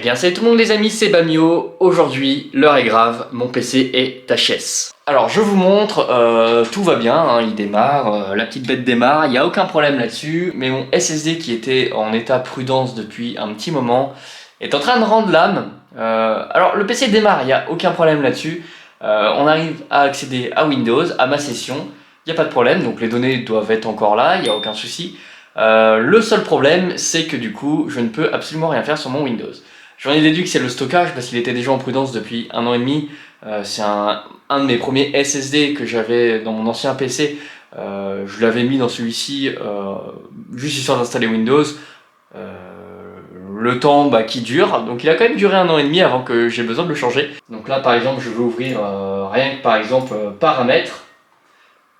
Eh bien salut tout le monde les amis, c'est Bamio. Aujourd'hui, l'heure est grave, mon PC est HS. Alors je vous montre, tout va bien, hein, il démarre, la petite bête démarre, il n'y a aucun problème là-dessus. Mais mon SSD qui était en état prudence depuis un petit moment est en train de rendre l'âme. Alors le PC démarre, il n'y a aucun problème là-dessus. On arrive à accéder à Windows, à ma session, il n'y a pas de problème, donc les données doivent être encore là, il n'y a aucun souci. Le seul problème, c'est que du coup, je ne peux absolument rien faire sur mon Windows. J'en ai déduit que c'est le stockage parce qu'il était déjà en prudence depuis 1 an et demi. C'est un de mes premiers SSD que j'avais dans mon ancien PC. Je l'avais mis dans celui-ci juste histoire d'installer Windows. Le temps qui dure, donc il a quand même duré 1 an et demi avant que j'ai besoin de le changer. Donc là par exemple je vais ouvrir rien que par exemple paramètres.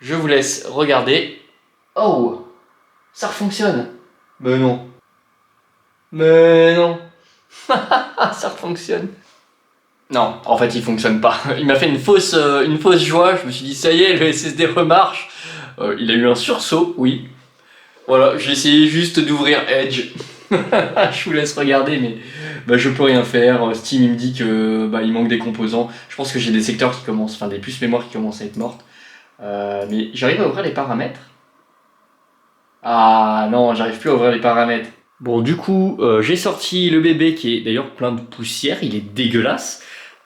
Je vous laisse regarder. Oh, ça fonctionne. Mais non. Mais non. Ça fonctionne. Non, en fait il fonctionne pas. Il m'a fait une fausse joie, je me suis dit ça y est, le SSD remarche. Il a eu un sursaut, oui. Voilà, j'ai essayé juste d'ouvrir Edge. Je vous laisse regarder, mais je peux rien faire. Steam il me dit que il manque des composants. Je pense que j'ai des secteurs qui commencent, enfin des puces mémoire qui commencent à être mortes. Mais j'arrive à ouvrir les paramètres. Ah non, j'arrive plus à ouvrir les paramètres. Bon, du coup, j'ai sorti le bébé qui est d'ailleurs plein de poussière, il est dégueulasse.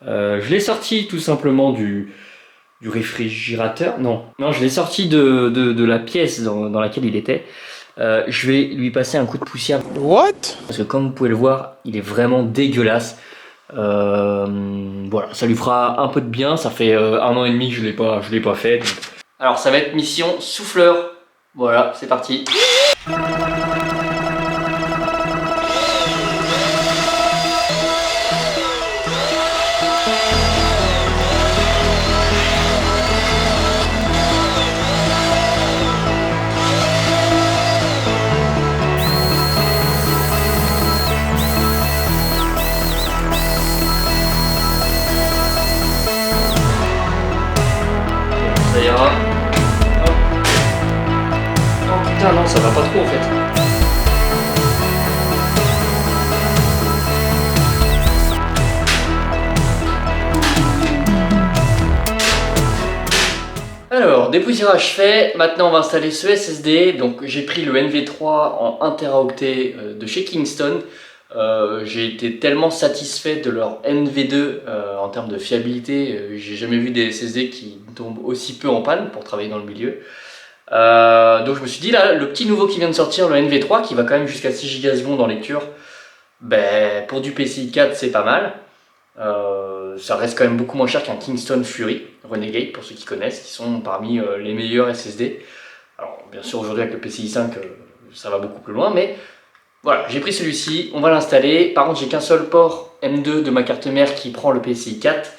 Je l'ai sorti tout simplement du réfrigérateur. Non, je l'ai sorti de la pièce dans laquelle il était. Je vais lui passer un coup de poussière. What? Parce que comme vous pouvez le voir, il est vraiment dégueulasse. Voilà, ça lui fera un peu de bien. Ça fait 1 an et demi que je l'ai pas fait. Donc. Alors, ça va être mission souffleur. Voilà, c'est parti. Ça ira. Oh putain, non, ça va pas trop en fait. Alors, dépoussiérage fait, maintenant on va installer ce SSD. Donc j'ai pris le NV3 en 1 Teraoctet de chez Kingston. J'ai été tellement satisfait de leur NV2 en termes de fiabilité. J'ai jamais vu des SSD qui tombent aussi peu en panne pour travailler dans le milieu. Donc je me suis dit là, le petit nouveau qui vient de sortir, le NV3 qui va quand même jusqu'à 6 Go secondes en lecture, pour du PCI 4 c'est pas mal. Ça reste quand même beaucoup moins cher qu'un Kingston Fury Renegade pour ceux qui connaissent, qui sont parmi les meilleurs SSD. Alors bien sûr aujourd'hui avec le PCI 5 ça va beaucoup plus loin, mais voilà, j'ai pris celui-ci, on va l'installer. Par contre j'ai qu'un seul port M2 de ma carte mère qui prend le PCI 4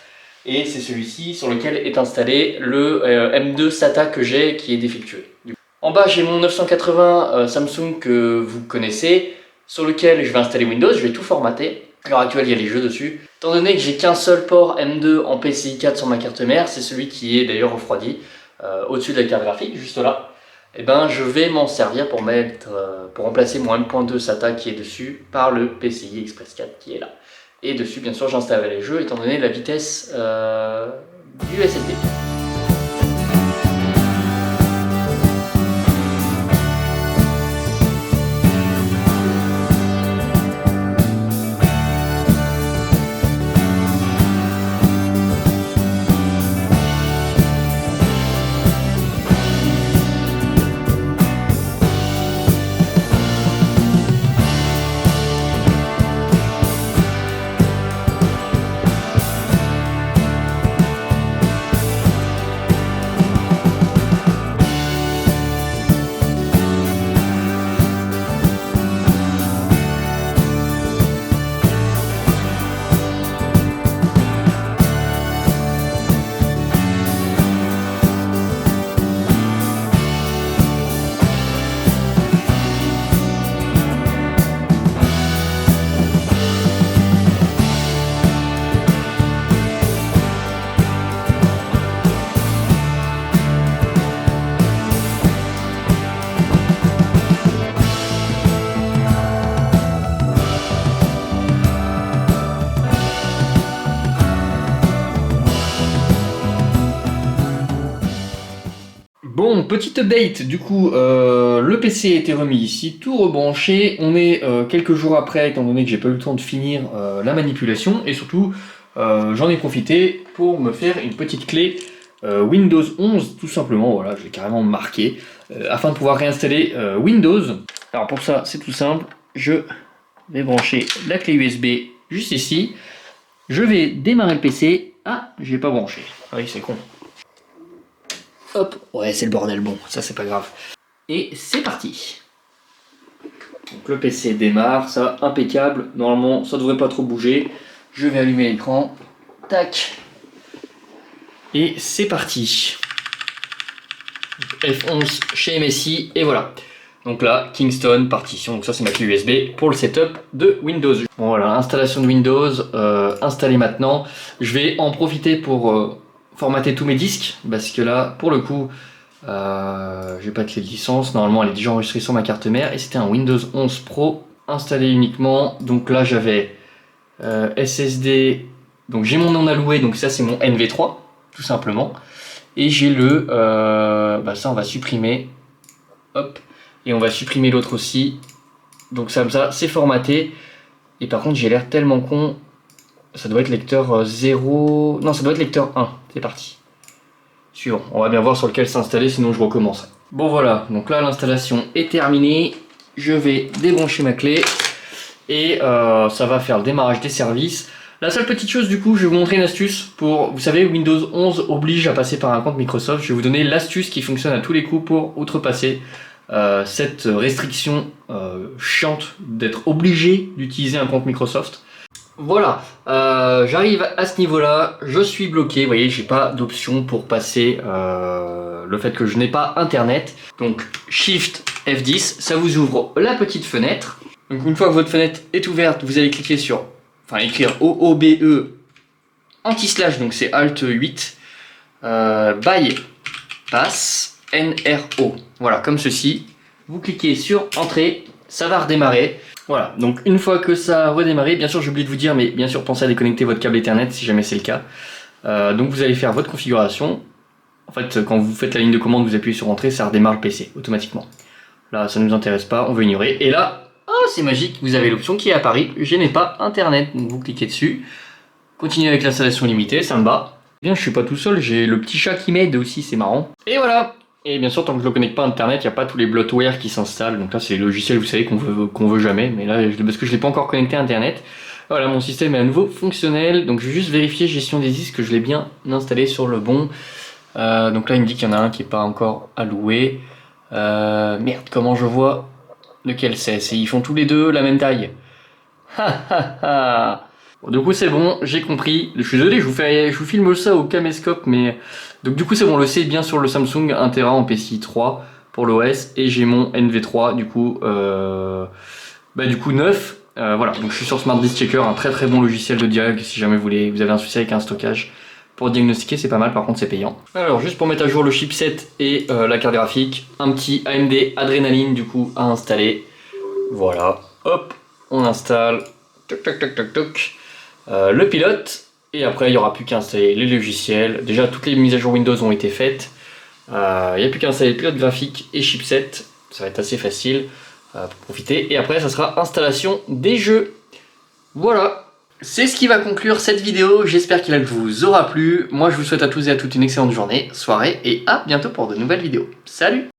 et c'est celui-ci sur lequel est installé le M2 SATA que j'ai qui est défectueux. En bas j'ai mon 980 Samsung que vous connaissez, sur lequel je vais installer Windows, je vais tout formater. À l'heure actuelle, il y a les jeux dessus. Étant donné que j'ai qu'un seul port M2 en PCI 4 sur ma carte mère, c'est celui qui est d'ailleurs refroidi au-dessus de la carte graphique, juste là. Et je vais m'en servir pour remplacer mon M.2 SATA qui est dessus par le PCI Express 4 qui est là. Et dessus, bien sûr, j'installerai les jeux étant donné la vitesse du SSD. Bon, petite update, du coup, le PC a été remis ici, tout rebranché. On est quelques jours après, étant donné que j'ai pas eu le temps de finir la manipulation, et surtout, j'en ai profité pour me faire une petite clé Windows 11, tout simplement, voilà, j'ai carrément marqué, afin de pouvoir réinstaller Windows. Alors pour ça, c'est tout simple, je vais brancher la clé USB juste ici, je vais démarrer le PC. Ah, j'ai pas branché, ah oui, c'est con. Hop, ouais, c'est le bordel, bon, ça c'est pas grave. Et c'est parti. Donc le PC démarre, ça, impeccable. Normalement, ça devrait pas trop bouger. Je vais allumer l'écran. Tac. Et c'est parti. F11 chez MSI, et voilà. Donc là, Kingston, partition, donc ça c'est ma clé USB pour le setup de Windows. Bon voilà, installation de Windows, installée maintenant. Je vais en profiter pour formater tous mes disques, parce que là, pour le coup, j'ai pas de clé de licence, normalement elle est déjà enregistrée sur ma carte mère, et c'était un Windows 11 Pro installé uniquement. Donc là j'avais SSD, donc j'ai mon non alloué, donc ça c'est mon NV3, tout simplement. Et j'ai le, ça on va supprimer, hop, et on va supprimer l'autre aussi. Donc ça c'est formaté, et par contre j'ai l'air tellement con. Ça doit être lecteur 0... Non, ça doit être lecteur 1. C'est parti. Suivant. On va bien voir sur lequel s'installer, sinon je recommence. Bon voilà, donc là l'installation est terminée. Je vais débrancher ma clé. Et ça va faire le démarrage des services. La seule petite chose du coup, je vais vous montrer une astuce pour... Vous savez, Windows 11 oblige à passer par un compte Microsoft. Je vais vous donner l'astuce qui fonctionne à tous les coups pour outrepasser cette restriction chiante d'être obligé d'utiliser un compte Microsoft. Voilà, j'arrive à ce niveau-là, je suis bloqué, vous voyez, j'ai pas d'option pour passer le fait que je n'ai pas internet. Donc Shift F10, ça vous ouvre la petite fenêtre. Donc une fois que votre fenêtre est ouverte, vous allez cliquer sur, écrire OOBE anti-slash, donc c'est Alt 8, bypass NRO. Voilà, comme ceci. Vous cliquez sur Entrée, ça va redémarrer. Voilà, donc une fois que ça a redémarré, bien sûr j'ai oublié de vous dire, mais bien sûr pensez à déconnecter votre câble Ethernet si jamais c'est le cas. Donc vous allez faire votre configuration. En fait, quand vous faites la ligne de commande, vous appuyez sur Entrée, ça redémarre le PC automatiquement. Là, ça ne nous intéresse pas, on veut ignorer. Et là, oh c'est magique, vous avez l'option qui est apparue, je n'ai pas Internet. Donc vous cliquez dessus, continuez avec l'installation limitée, ça me va. Bien, je suis pas tout seul, j'ai le petit chat qui m'aide aussi, c'est marrant. Et voilà. Et bien sûr, tant que je ne le connecte pas à Internet, il n'y a pas tous les bloatware qui s'installent. Donc là, c'est les logiciels, vous savez, qu'on veut jamais. Mais là, parce que je ne l'ai pas encore connecté à Internet. Voilà, mon système est à nouveau fonctionnel. Donc je vais juste vérifier gestion des disques, que je l'ai bien installé sur le bon. Donc là, il me dit qu'il y en a un qui n'est pas encore alloué. Merde, comment je vois lequel c'est? Ils font tous les deux la même taille. Ha ha ha. Bon, du coup c'est bon, j'ai compris. Je suis désolé, je vous filme ça au caméscope, mais donc du coup c'est bon, le C est bien sur le Samsung 1 Tera en PCI 3 pour l'OS, et j'ai mon NV3 du coup neuf. Voilà, donc je suis sur Smart Disk Checker, un très très bon logiciel de diag si jamais vous avez un souci avec un stockage. Pour diagnostiquer, c'est pas mal, par contre c'est payant. Alors juste pour mettre à jour le chipset et la carte graphique, un petit AMD Adrenaline du coup à installer. Voilà, hop, on installe, toc toc toc toc toc. Le pilote, et après il n'y aura plus qu'à installer les logiciels. Déjà toutes les mises à jour Windows ont été faites, il n'y a plus qu'à installer le pilote graphique et chipset, ça va être assez facile pour profiter, et après ça sera installation des jeux. Voilà, c'est ce qui va conclure cette vidéo, j'espère qu'elle vous aura plu. Moi je vous souhaite à tous et à toutes une excellente journée, soirée, et à bientôt pour de nouvelles vidéos. Salut!